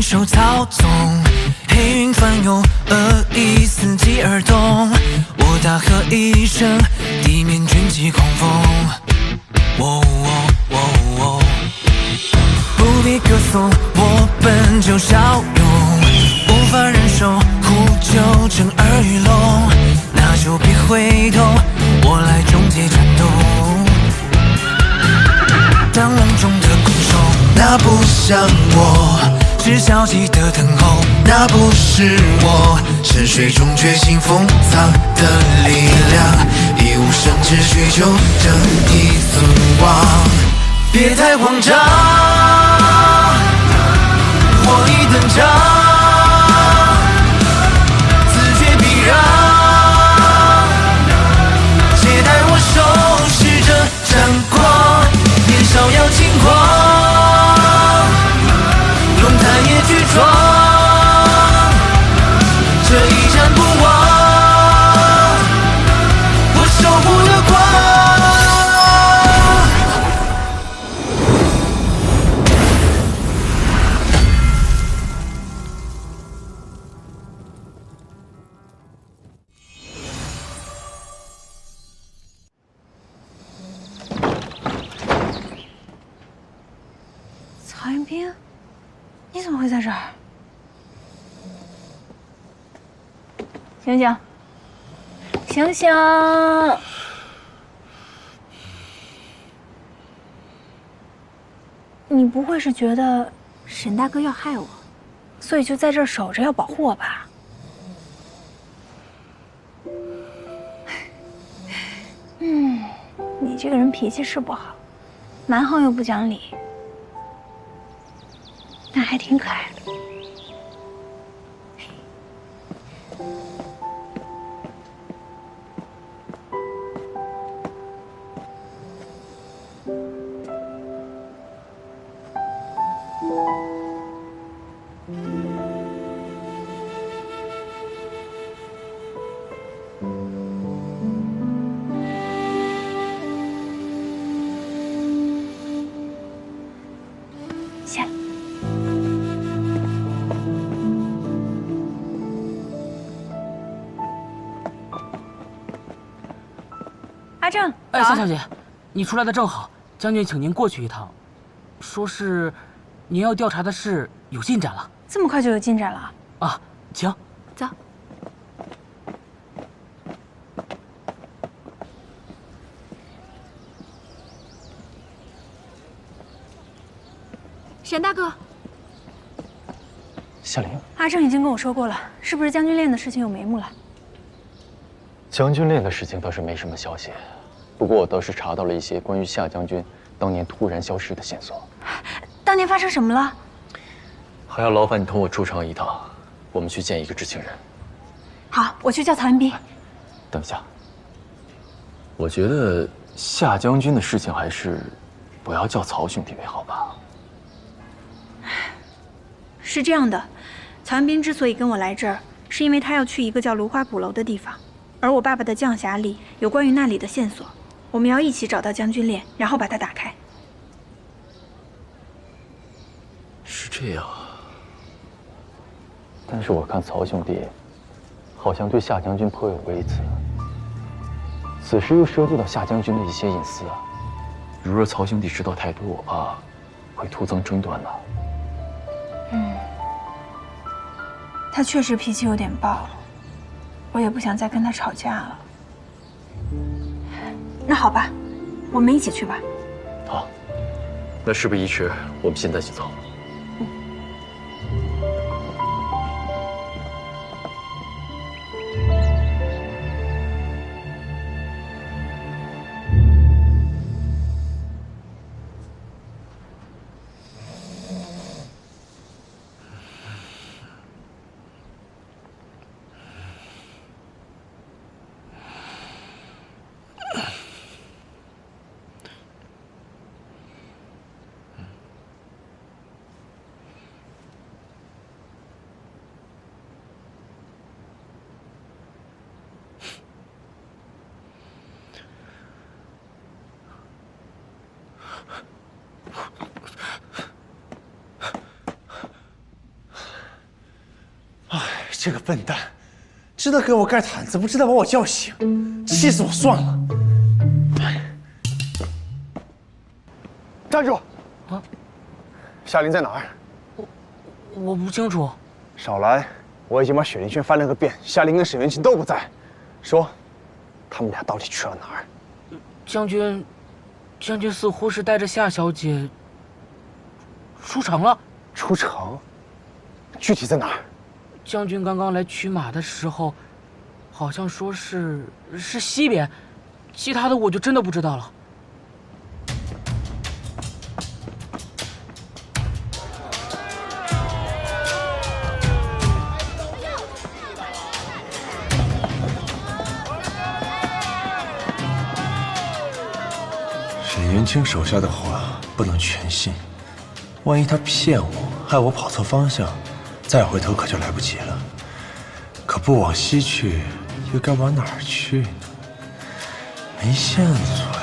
手操纵，黑云翻涌，恶意伺机而动。我大喝一声，地面卷起狂风。不必歌颂，我本就骁勇，无法忍受呼救震耳欲聋，那就别回头，我来终结战斗。当笼中的困兽，那不像我，是消极的等候，那不是我，沉睡中觉醒封藏的力量，一无生之需求正义存亡。别太慌张，我已登场，自觉避让，且待我收拾这战光，年少要轻狂，龙潭也巨壮，这一战不忘，我守护的光。曹云斌，你怎么会在这儿？醒醒，醒醒！你不会是觉得沈大哥要害我，所以就在这儿守着要保护我吧？你这个人脾气是不好，蛮横又不讲理。但还挺可爱的。下来。阿正，哎，夏小姐，你出来的正好，将军请您过去一趟，说是您要调查的事有进展了。这么快就有进展了？啊，请走。沈大哥，夏玲，阿正已经跟我说过了，是不是将军链的事情有眉目了？将军链的事情倒是没什么消息，不过我倒是查到了一些关于夏将军当年突然消失的线索。当年发生什么了？还要劳烦你同我出城一趟，我们去见一个知情人。好，我去叫曹云斌。等一下，我觉得夏将军的事情还是不要叫曹兄弟为好吧。是这样的，曹云斌之所以跟我来这儿，是因为他要去一个叫芦花鼓楼的地方，而我爸爸的将匣里有关于那里的线索，我们要一起找到将军链，然后把它打开。是这样啊，但是我看曹兄弟好像对夏将军颇有微词，此事又涉及到夏将军的一些隐私啊。如若曹兄弟知道太多，我怕会徒增争端呐。他确实脾气有点暴，我也不想再跟他吵架了。那好吧，我们一起去吧。好，那事不宜迟，我们现在就走。这个笨蛋，知道给我盖毯子，不知道把我叫醒，气死我算了。站住！啊，夏琳在哪儿？我不清楚。少来！我已经把雪灵轩翻了个遍，夏琳跟沈元清都不在。说，他们俩到底去了哪儿？将军似乎是带着夏小姐出城了。出城？具体在哪儿？将军刚刚来取马的时候，好像说是西边，其他的我就真的不知道了。沈元清手下的话不能全信，万一他骗我，害我跑错方向，再回头可就来不及了。可不往西去，又该往哪儿去呢？没线索呀。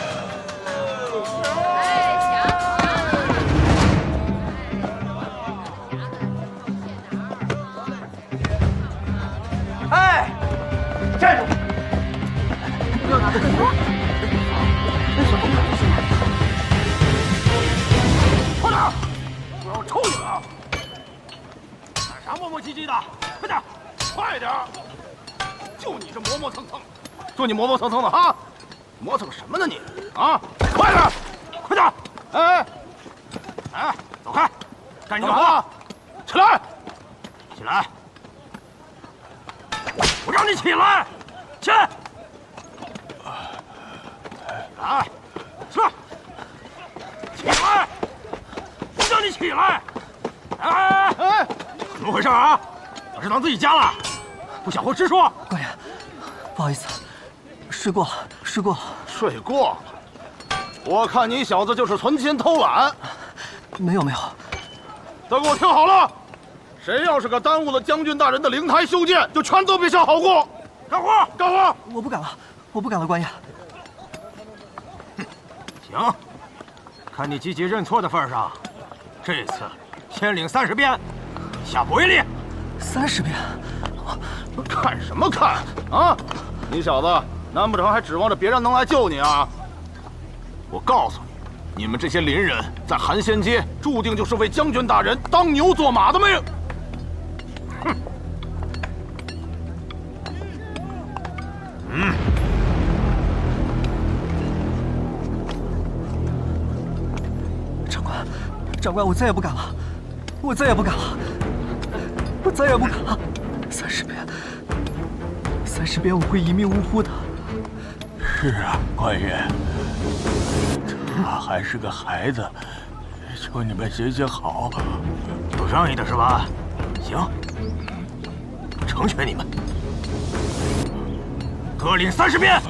哎，站住！快点！我要抽你了！干啥磨磨唧唧的？快点，快点！就你这磨磨蹭蹭，就你磨磨蹭蹭的哈，磨蹭什么呢你？啊，快点，快点！哎，哎，走开！干你干嘛？起来！起来！我让你起来！起来！来，起来！起来！我让你起来！哎，怎么回事啊？把这当自己家了？不想活直说！官爷，不好意思，睡过了。睡过了？我看你小子就是存心偷懒。没有。都给我听好了，谁要是个耽误了将军大人的灵台修建，就全都别想好过。干活，干活！我不敢了，官爷。行，看你积极认错的份上，这次先领30鞭，下不为例。30鞭？看什么看啊！你小子难不成还指望着别人能来救你啊？我告诉你，你们这些邻人在寒仙街注定就是为将军大人当牛做马的命。哼！长官，我再也不敢了！30鞭我会一命呜呼的。是啊，官爷，他还是个孩子，求你们行行好。有仗义的是吧？行，成全你们，各领30鞭。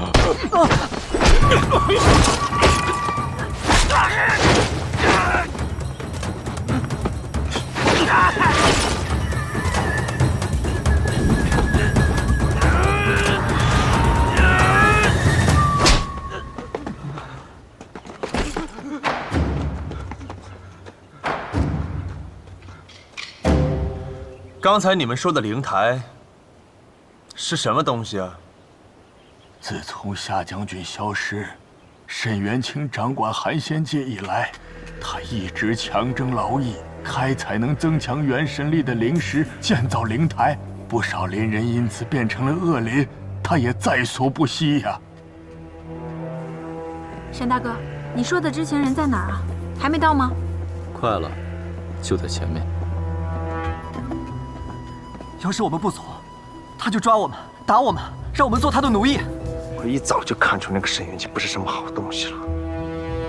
刚才你们说的灵台是什么东西啊？自从夏将军消失，沈元清掌管寒仙界以来，他一直强征劳役，开采能增强元神力的灵石，建造灵台，不少邻人因此变成了恶灵，他也在所不惜呀。沈大哥，你说的知情人在哪儿啊？还没到吗？快了，就在前面。要是我们不走，他就抓我们，打我们，让我们做他的奴役。我一早就看出那个沈元清不是什么好东西了。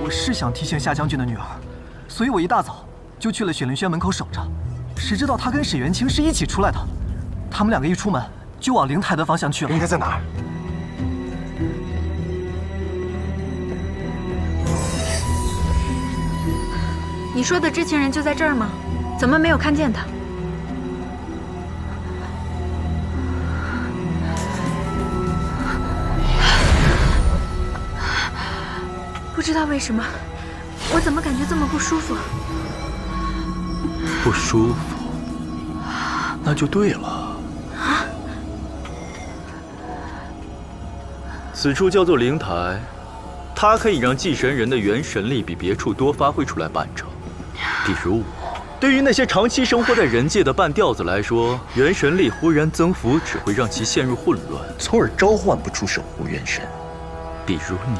我是想提醒夏将军的女儿，所以我一大早就去了雪灵轩门口守着。谁知道他跟沈元清是一起出来的，他们两个一出门就往灵台的方向去了。灵台在哪儿？你说的知情人就在这儿吗？怎么没有看见他？不知道为什么，我怎么感觉这么不舒服？不舒服，那就对了。啊！此处叫做灵台，它可以让祭神人的元神力比别处多发挥出来半成。比如我，对于那些长期生活在人界的半吊子来说，元神力忽然增幅只会让其陷入混乱，从而召唤不出守护元神。比如你，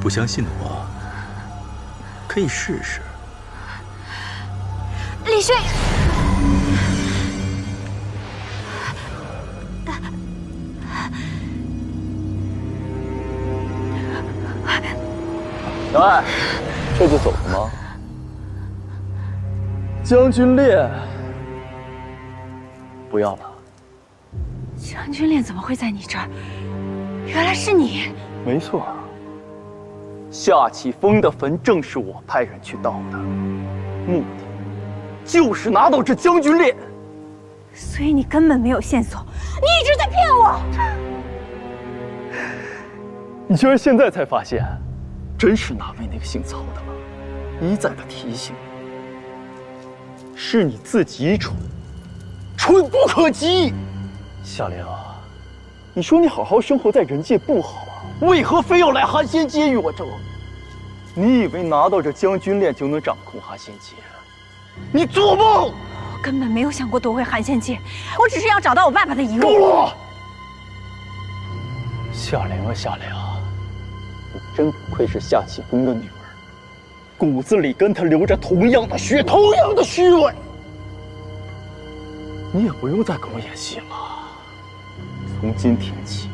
不相信的话，可以试试。李轩。 小爱，这就走了吗？将军链，不要了。将军链怎么会在你这儿？原来是你。没错，夏启峰的坟正是我派人去盗的，目的就是拿到这将军链。所以你根本没有线索，你一直在骗我。你居然现在才发现？ 真是难为那个姓曹的了，一再的提醒你，是你自己蠢，蠢不可及。夏灵，你说你好好生活在人界不好啊？为何非要来寒仙街与我争？你以为拿到这将军链就能掌控寒仙街？你做梦！我根本没有想过夺回寒仙界，我只是要找到我爸爸的遗物。够了！夏灵啊，夏灵。 你真不愧是夏启峰的女儿，骨子里跟他流着同样的血，同样的虚伪。你也不用再跟我演戏了。从今天起，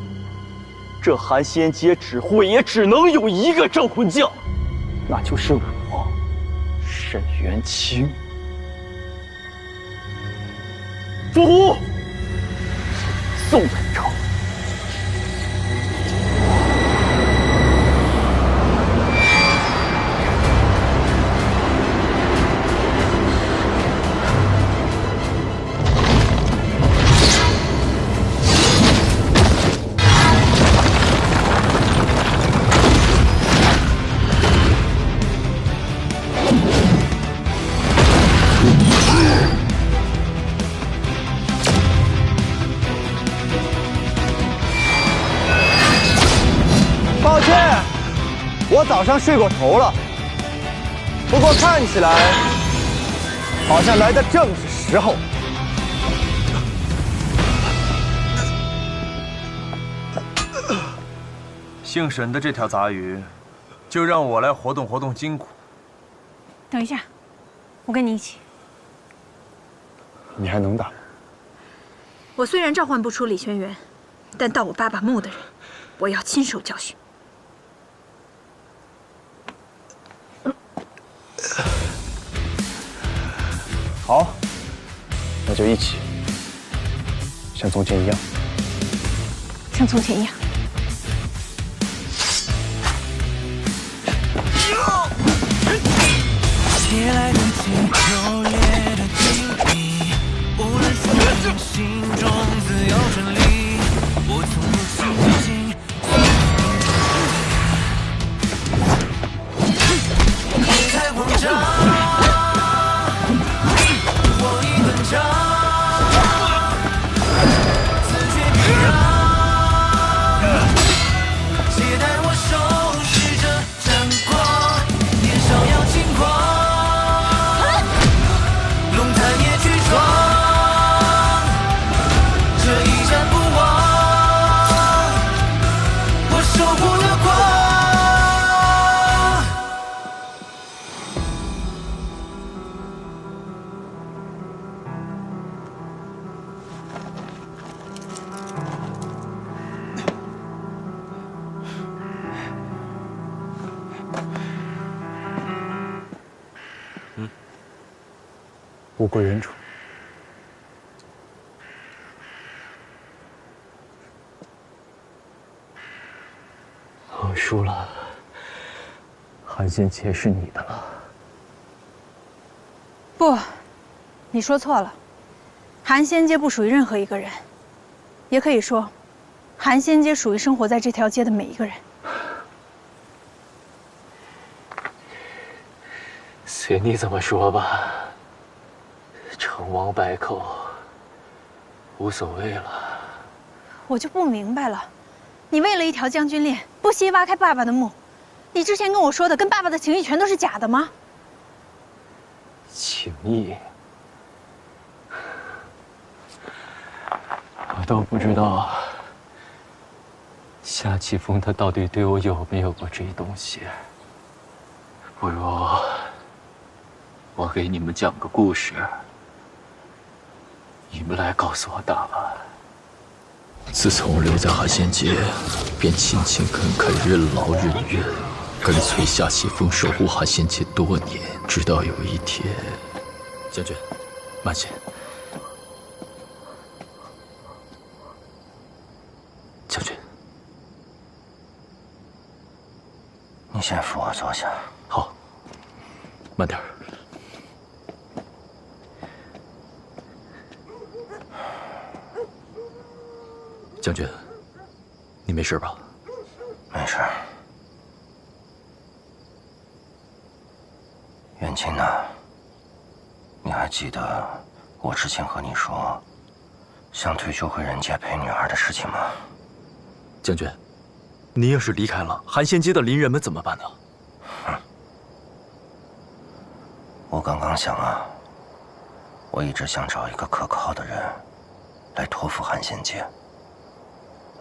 这寒仙街只会也只能有一个镇魂将，那就是我，沈元清。伏虎，送本朝。 抱歉，我早上睡过头了。不过看起来好像来的正是时候。姓沈的这条杂鱼，就让我来活动活动筋骨。等一下，我跟你一起。你还能打？我虽然召唤不出李轩辕，但盗我爸爸墓的人，我要亲手教训。 好，那就一起，像从前一样。像从前一样。借来的气，热烈的记忆，无论说你心中自有真理，我从不轻信。你太慌张。 物归原主。我输了，寒仙劫是你的了。不，你说错了。寒仙街不属于任何一个人，也可以说，寒仙街属于生活在这条街的每一个人。随你怎么说吧。 成王败寇，无所谓了。我就不明白了，你为了一条将军链，不惜挖开爸爸的墓，你之前跟我说的跟爸爸的情谊全都是假的吗？情谊，我都不知道夏启峰他到底对我有没有过这东西。不如我给你们讲个故事，你们来告诉我答案。自从留在寒仙界，便勤勤恳恳、任劳任怨，跟随夏启峰守护寒仙界多年，直到有一天，将军，慢些。将军，你先扶我坐下。好，慢点儿。将军，你没事吧？没事。远亲呢？你还记得我之前和你说想退休回人界陪女儿的事情吗？将军，你要是离开了寒仙街的邻人们怎么办呢？我刚刚想啊，我一直想找一个可靠的人来托付寒仙界。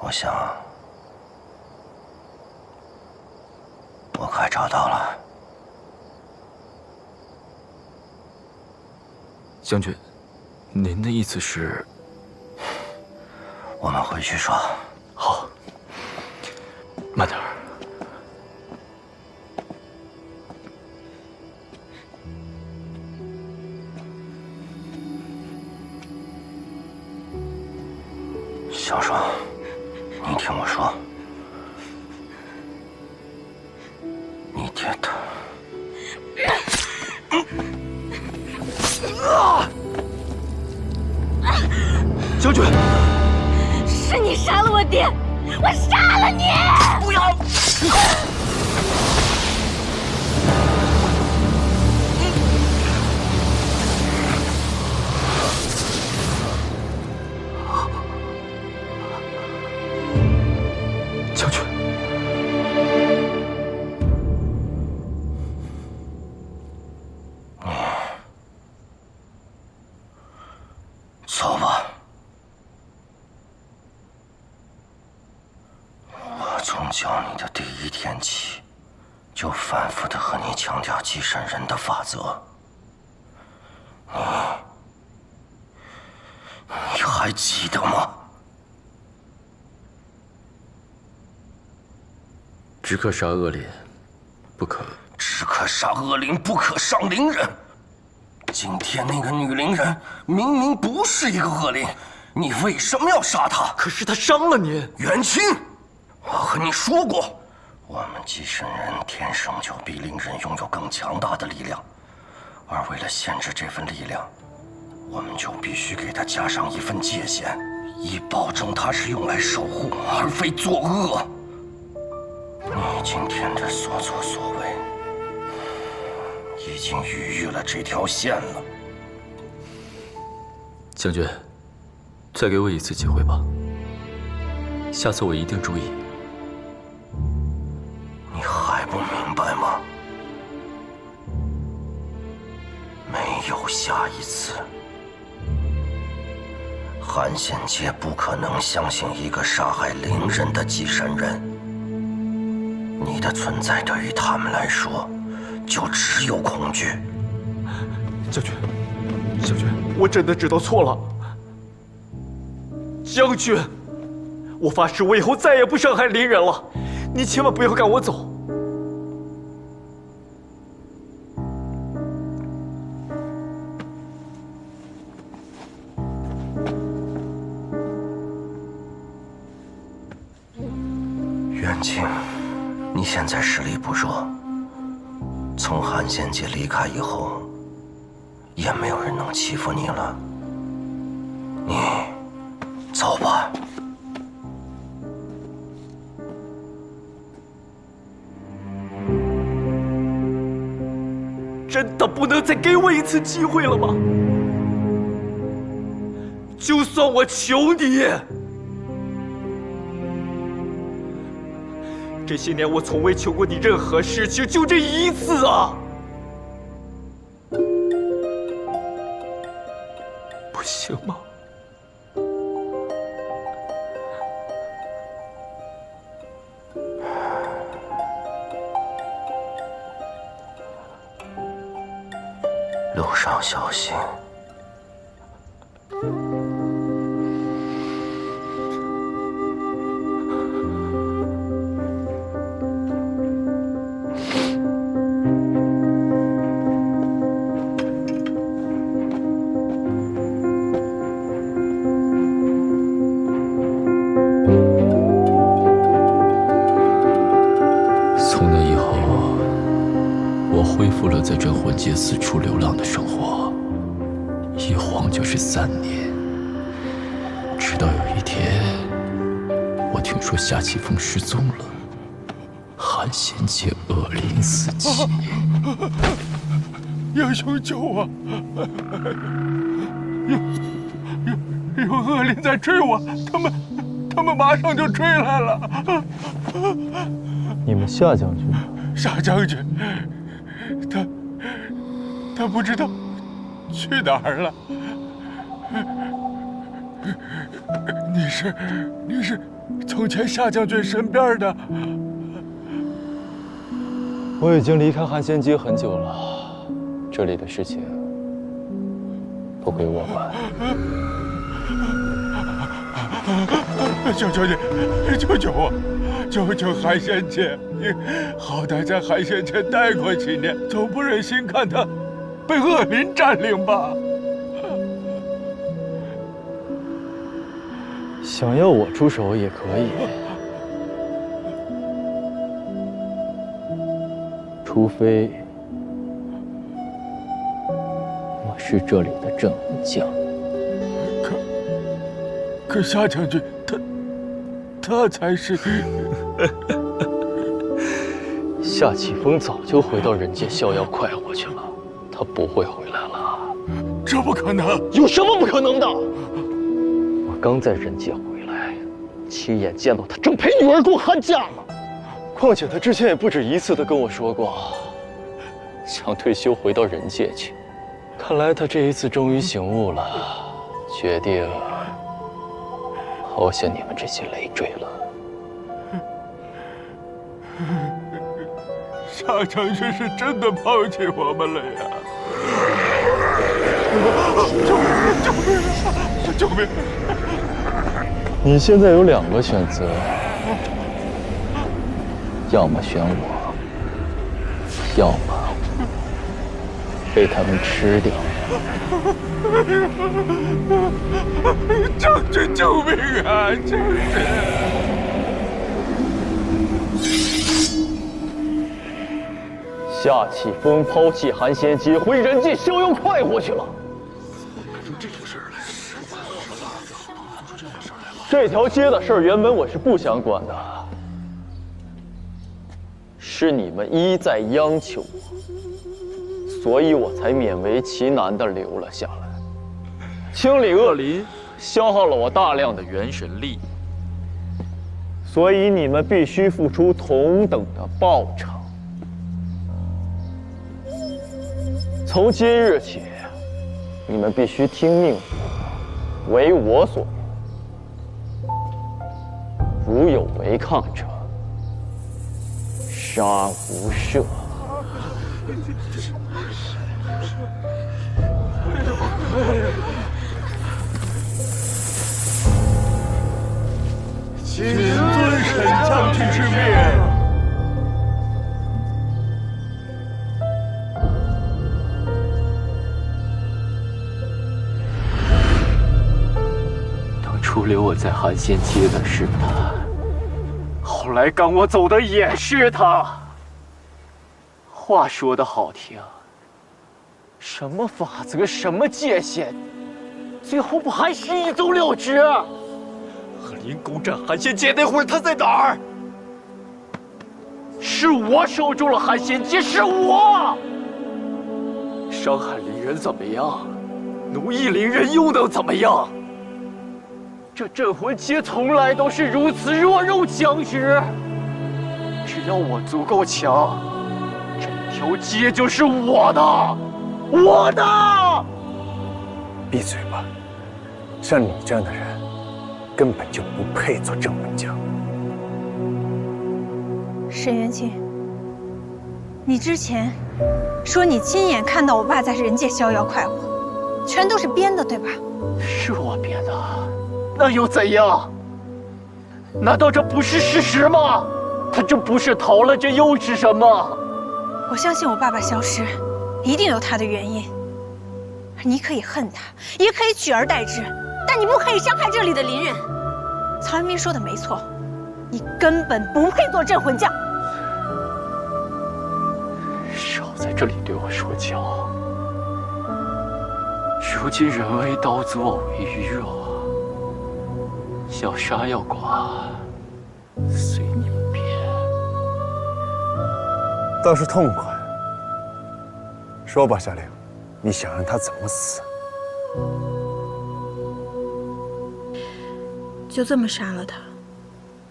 我想，我快找到了。将军，您的意思是？我们回去说。好，慢点儿。小双，你听我说，你爹他……将军，是你杀了我爹，我杀了你！不要！将军，走吧。我从教你的第一天起，就反复的和你强调继承人的法则。你还记得吗？只可杀恶灵，不可。只可杀恶灵，不可伤灵人。今天那个女灵人明明不是一个恶灵，你为什么要杀她？可是她伤了您，元清，我和你说过，我们继承人天生就比灵人拥有更强大的力量，而为了限制这份力量，我们就必须给他加上一份界限，以保证他是用来守护而非作恶。你今天的所作所为，已经逾越了这条线了。将军，再给我一次机会吧，下次我一定注意。你还不明白吗？没有下一次。寒仙界不可能相信一个杀害灵人的继承人。你的存在对于他们来说，就只有恐惧。将军，将军，我真的知道错了。将军，我发誓，我以后再也不伤害灵人了。你千万不要赶我走。元清，你现在实力不弱，从寒仙界离开以后，也没有人能欺负你了。你走吧。真的不能再给我一次机会了吗？就算我求你，这些年我从未求过你任何事情，就这一次啊！不行吗？路上小心。从那以后，我恢复了在镇魂街四处流浪的生活，一晃就是3年。直到有一天，我听说夏启峰失踪了，韩仙界恶灵四起。英雄救我！有恶灵在追我，他们马上就追来了。你们夏将军呢？夏将军，他不知道去哪儿了。你是从前夏将军身边的？我已经离开寒仙街很久了，这里的事情都归我管。求求你，救救我！救救寒仙界！你好歹在寒仙界待过几年，总不忍心看他被恶灵占领吧？想要我出手也可以，除非我是这里的镇魂将。可夏将军，他才是。夏启峰早就回到人间逍遥快活去了，他不会回来了。这不可能！有什么不可能的？我刚在人界回来，亲眼见到他正陪女儿共寒假呢。况且他之前也不止一次地跟我说过，想退休回到人界去。看来他这一次终于醒悟了，决定抛下你们这些累赘了。夏将军是真的抛弃我们了呀！救命！你现在有2个选择，要么选我，要么被他们吃掉。将军救命啊！将军！夏启峰抛弃寒仙街，回人界逍遥快活去了。这条街的事儿，原本我是不想管的，是你们一再央求我，所以我才勉为其难地留了下来。清理恶灵消耗了我大量的元神力，所以你们必须付出同等的报偿。从今日起，你们必须听命我，为我所用。如有违抗者，杀无赦。谨遵沈将军之命。当初留我在寒仙街的是他，后来赶我走的也是他。话说得好听，什么法则，什么界限，最后不还是一走了之？恶灵攻占寒仙界那会儿，他在哪儿？是我守住了寒仙界，是我。伤害灵人怎么样？奴役灵人又能怎么样？这镇魂街从来都是如此弱肉强食，只要我足够强，这条街就是我的，我的！闭嘴吧，像你这样的人，根本就不配做镇魂将。沈元清，你之前说你亲眼看到我爸在人界逍遥快活，全都是编的，对吧？是我编的，那又怎样？难道这不是事实吗？他这不是逃了，这又是什么？我相信我爸爸消失，一定有他的原因。你可以恨他，也可以取而代之，但你不可以伤害这里的邻人。曹元斌说的没错，你根本不配做镇魂将。少在这里对我说教。如今人为刀俎，我为鱼肉，要杀要剐，随你们便。倒是痛快。说吧，夏令，你想让他怎么死？就这么杀了他，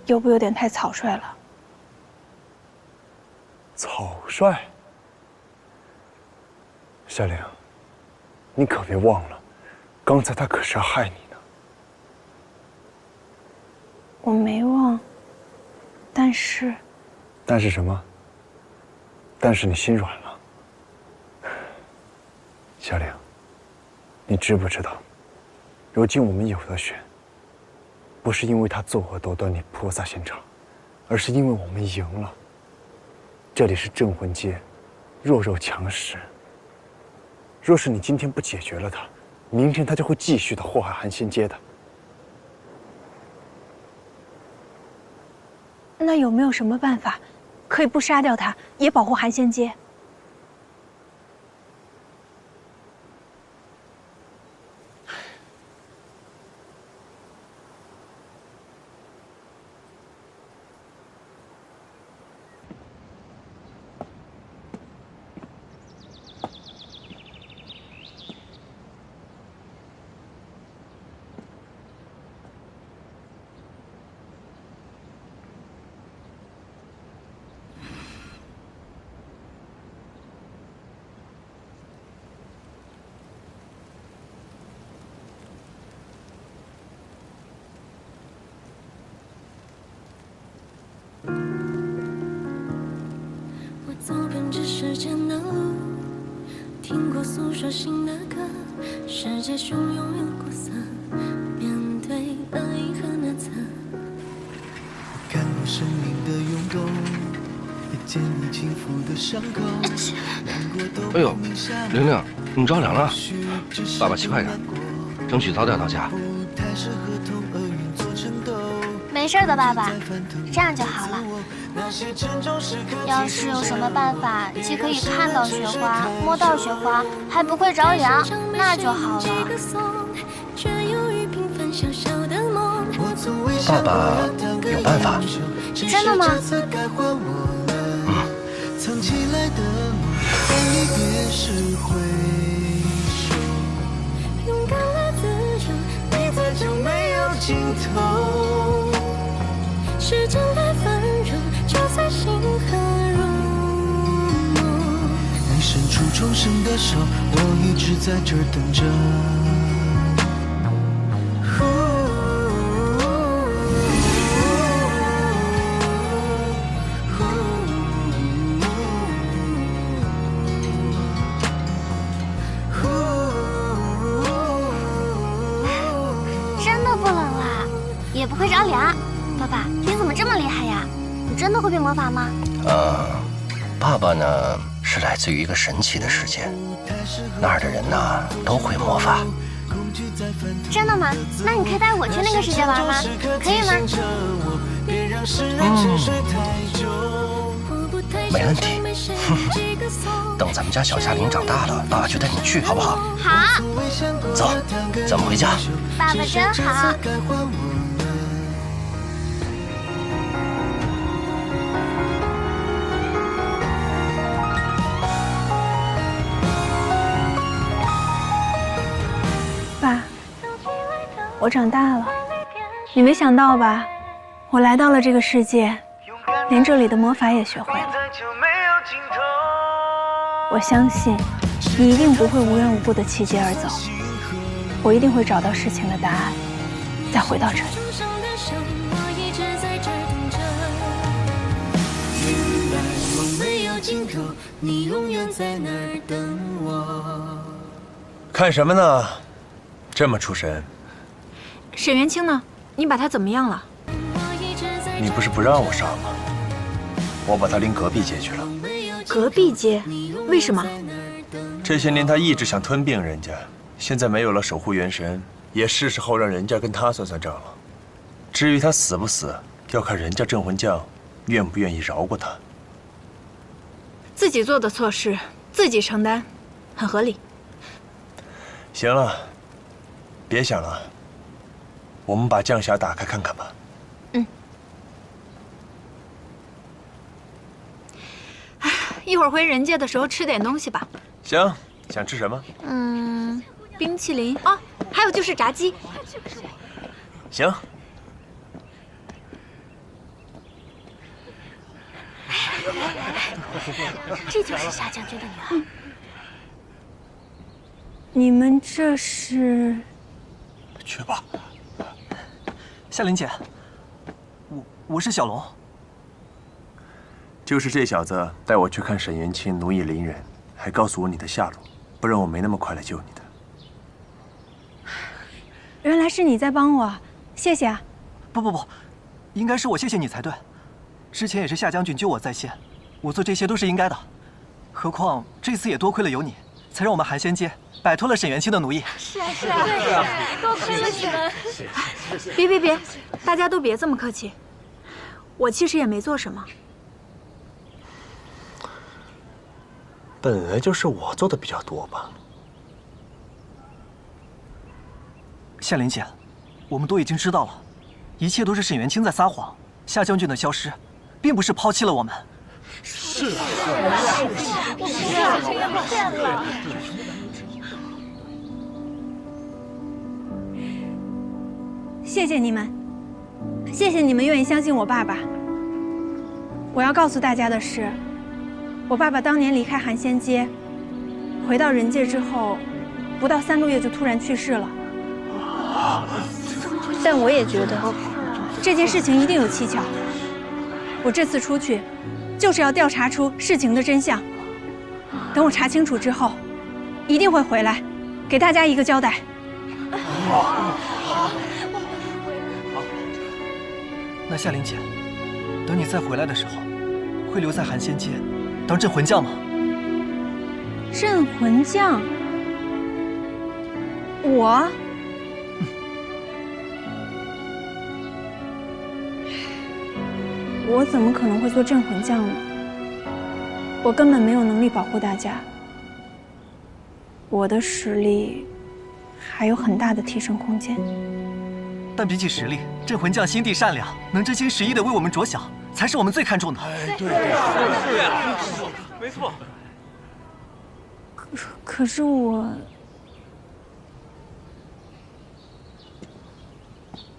有不有点太草率了？草率？夏令，你可别忘了，刚才他可是要害你呢。我没忘，但是……但是什么？但是你心软了。夏令，你知不知道，如今我们有得选，不是因为他作恶多端你菩萨心肠，而是因为我们赢了。这里是镇魂街，弱肉强食。若是你今天不解决了他，明天他就会继续的祸害寒仙街的。那有没有什么办法，可以不杀掉他，也保护寒仙街？走遍这世间的路，听过诉说新的歌，世界汹涌有苦涩，面对恶意和难测。看过生命的涌动，也见你轻抚的伤口。哎呦，玲玲，你着凉了，爸爸骑快点，争取早点到家。没事的，爸爸，这样就好了。要是有什么办法，既可以看到雪花、摸到雪花，还不会着凉，那就好了。爸爸有办法。真的吗？藏起来的梦，在离别时回首。勇敢的自由，你在就没有尽头。时间在温柔，就在心和入梦。你伸出重生的手，我一直在这儿等着。真的不冷啦，也不会着凉。爸爸，你怎么这么厉害呀？你真的会变魔法吗？爸爸呢是来自于一个神奇的世界，那儿的人呢都会魔法。真的吗？那你可以带我去那个世界玩吗？可以吗？没问题。等咱们家小夏琳长大了，爸爸就带你去，好不好？好。走，咱们回家。爸爸真好。爸，我长大了，你没想到吧？我来到了这个世界，连这里的魔法也学会了。我相信你一定不会无缘无故的弃街而走，我一定会找到事情的答案，再回到这里。看什么呢？这么出神。沈元清呢？你把他怎么样了？你不是不让我杀吗？我把他拎隔壁街去了。隔壁街？为什么？这些年他一直想吞并人家，现在没有了守护元神，也是时候让人家跟他算算账了。至于他死不死，要看人家镇魂将愿不愿意饶过他。自己做的错事，自己承担，很合理。行了，别想了，我们把降匣打开看看吧。一会儿回人界的时候吃点东西吧。行，想吃什么？冰淇淋哦，还有就是炸鸡。行。这就是夏将军的女儿。你们这是？去吧。夏琳姐，我是小龙。就是这小子带我去看沈元清奴役邻人，还告诉我你的下落，不然我没那么快来救你的。原来是你在帮我，谢谢啊。不，应该是我谢谢你才对。之前也是夏将军救我在先，我做这些都是应该的。何况这次也多亏了有你，才让我们寒仙街摆脱了沈元清的奴役。是啊，对，多亏了你们。别，大家都别这么客气。我其实也没做什么。本来就是我做的比较多吧。夏琳姐，我们都已经知道了，一切都是沈元清在撒谎。夏将军的消失，并不是抛弃了我们。是啊，我们是谁发现了？谢谢你们，谢谢你们愿意相信我爸爸。我要告诉大家的是，我爸爸当年离开寒仙街，回到人界之后，不到3个月就突然去世了。但我也觉得这件事情一定有蹊跷。我这次出去，就是要调查出事情的真相。等我查清楚之后，一定会回来，给大家一个交代。那夏琳姐，等你再回来的时候，会留在寒仙街当镇魂将吗？镇魂将？我？我怎么可能会做镇魂将呢？我根本没有能力保护大家。我的实力还有很大的提升空间。但比起实力，镇魂将心地善良，能真心实意的为我们着想，才是我们最看重的。对，是呀，没错。可是我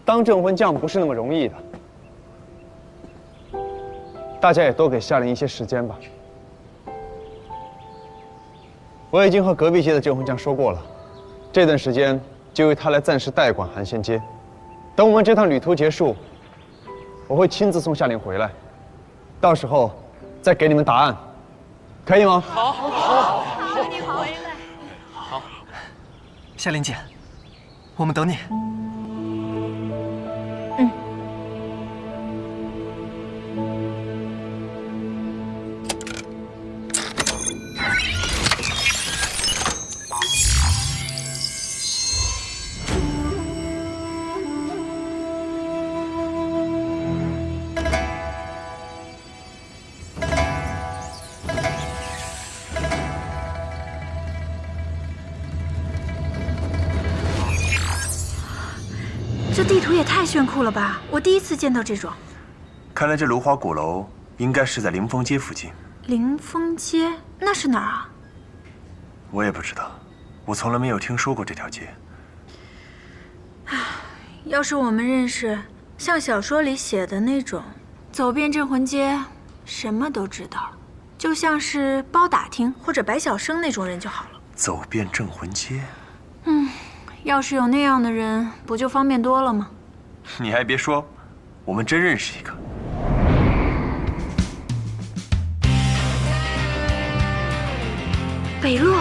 当镇魂将不是那么容易的，大家也多给夏琳一些时间吧。我已经和隔壁街的镇魂将说过了，这段时间就由他来暂时代管寒仙街。等我们这趟旅途结束，我会亲自送夏琳回来，到时候再给你们答案，可以吗？好，你回来。好，夏琳姐，我们等你。这地图也太炫酷了吧！我第一次见到这种。看来这芦花鼓楼应该是在凌风街附近。凌风街那是哪儿啊？我也不知道，我从来没有听说过这条街。要是我们认识像小说里写的那种走遍镇魂街，什么都知道，就像是包打听或者摆小生那种人就好了。走遍镇魂街，要是有那样的人，不就方便多了吗？你还别说，我们真认识一个。北洛。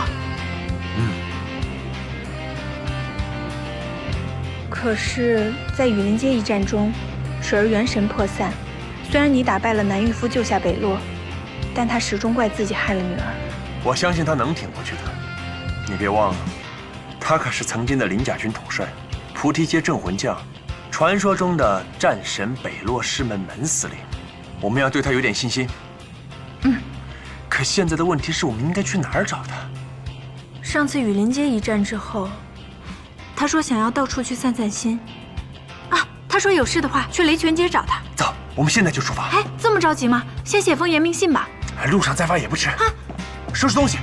可是，在雨林街一战中，水儿元神破散。虽然你打败了南狱夫，救下北洛，但他始终怪自己害了女儿。我相信他能挺过去的。你别忘了，他可是曾经的鳞甲军统帅，菩提街镇魂将，传说中的战神北洛师门门司令。我们要对他有点信心。可现在的问题是我们应该去哪儿找他？上次雨林街一战之后，他说想要到处去散散心。他说有事的话去雷泉街找他。走，我们现在就出发。哎，这么着急吗？先写封言明信吧。路上再发也不迟。收拾东西。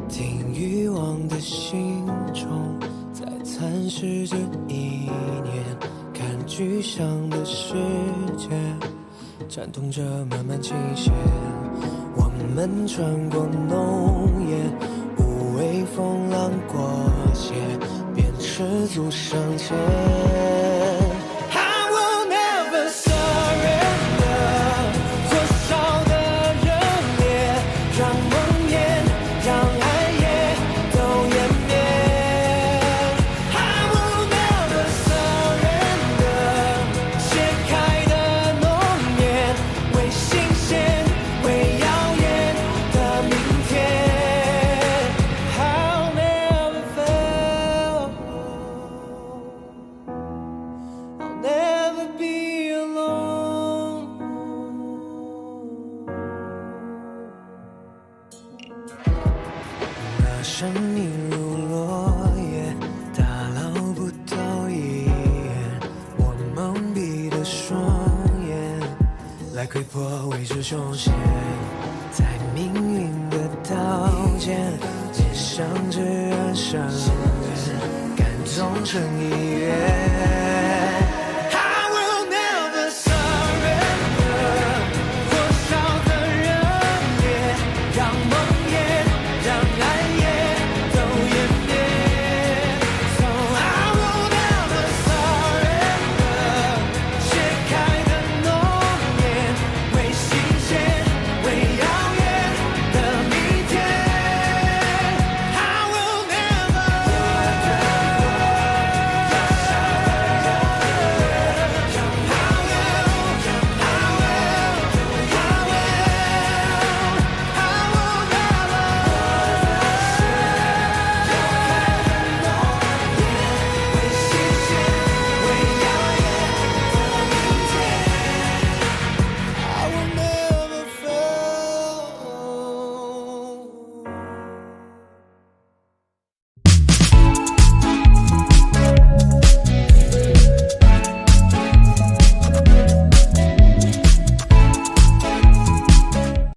听欲望的心中，在蚕食着一年，看具象的世界，颤动着慢慢倾斜。我们穿过浓烟，无畏风浪过街，便赤足上前。I will never surrender， 多少的热烈，让梦魇，让爱也都湮灭。I will never surrender， 切开的浓烟，为新鲜，为耀眼的明天。I'll never fail， I'll never be alone。那生命如落叶，打捞不到一眼，我蒙蔽的双眼，来窥破未知凶险，在命运的刀尖，面向至暗深渊，感动成一缘。